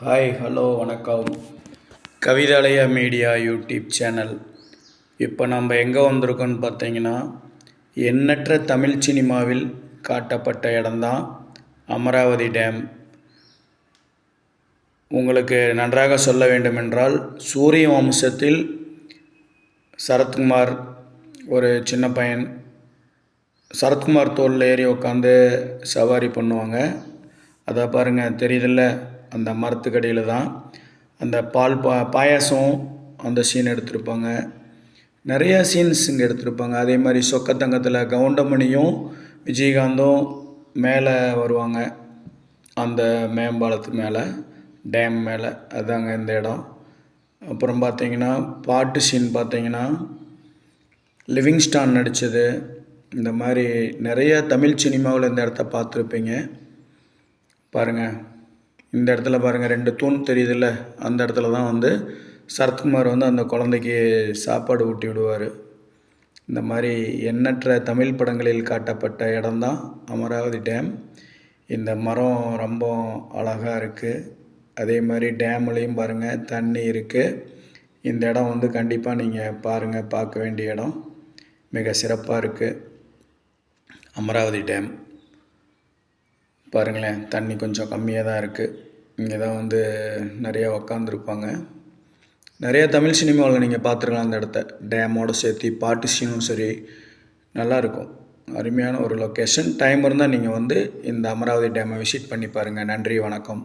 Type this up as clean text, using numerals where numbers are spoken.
Hi hello வணக்கம். Kavithalaya media YouTube channel. இப்போ நம்ம எங்கே வந்திருக்கோன்னு பார்த்தீங்கன்னா, எண்ணற்ற தமிழ் சினிமாவில் காட்டப்பட்ட இடம்தான் அமராவதி டேம். உங்களுக்கு நன்றாக சொல்ல வேண்டுமென்றால், சூரிய வம்சத்தில் சரத்குமார் ஒரு சின்ன பையன் சரத்குமார் தோளில் ஏறி உட்காந்து சவாரி பண்ணுவாங்க. அதை பாருங்கள், தெரியுதில்ல, அந்த மரத்துக்கடியில் தான் அந்த பாயாசம் அந்த சீன் எடுத்திருப்பாங்க. நிறையா சீன்ஸ் இங்கே எடுத்திருப்பாங்க. அதே மாதிரி சொக்கத்தங்கத்தில் கவுண்டமணியும் விஜயகாந்தும் மேலே வருவாங்க, அந்த மேம்பாலத்து மேலே, டேம் மேலே. அதுதாங்க இந்த இடம். அப்புறம் பார்த்தீங்கன்னா, பாட்டு சீன் பார்த்தீங்கன்னா லிவிங்ஸ்டான் நடித்தது. இந்த மாதிரி நிறைய தமிழ் சினிமாவில் இந்த இடத்த பார்த்துருப்பீங்க. பாருங்கள், இந்த இடத்துல பாருங்கள், 2 தூண் தெரியுதில்ல, அந்த இடத்துல தான் வந்து சரத்குமார் வந்து அந்த குழந்தைக்கு சாப்பாடு ஊட்டி விடுவார். இந்த மாதிரி எண்ணற்ற தமிழ் படங்களில் காட்டப்பட்ட இடம்தான் அமராவதி டேம். இந்த மரம் ரொம்ப அழகாக இருக்குது. அதே மாதிரி டேம்லேயும் பாருங்கள், தண்ணி இருக்குது. இந்த இடம் வந்து கண்டிப்பாக நீங்கள் பாருங்கள், பார்க்க வேண்டிய இடம். மிக சிறப்பாக இருக்குது அமராவதி டேம். பாருங்களேன், தண்ணி கொஞ்சம் கம்மியாக தான் இருக்குது. இங்கே தான் வந்து நிறையா உக்காந்துருப்பாங்க. நிறையா தமிழ் சினிமாவில் நீங்கள் பார்த்துருக்கலாம் அந்த இடத்த. டேமோடு சேர்த்து பாட்டு சீனும் சரி, நல்லாயிருக்கும். அருமையான ஒரு லொக்கேஷன். டைம் இருந்தால் நீங்கள் வந்து இந்த அமராவதி டேமை விசிட் பண்ணி பாருங்கள். நன்றி, வணக்கம்.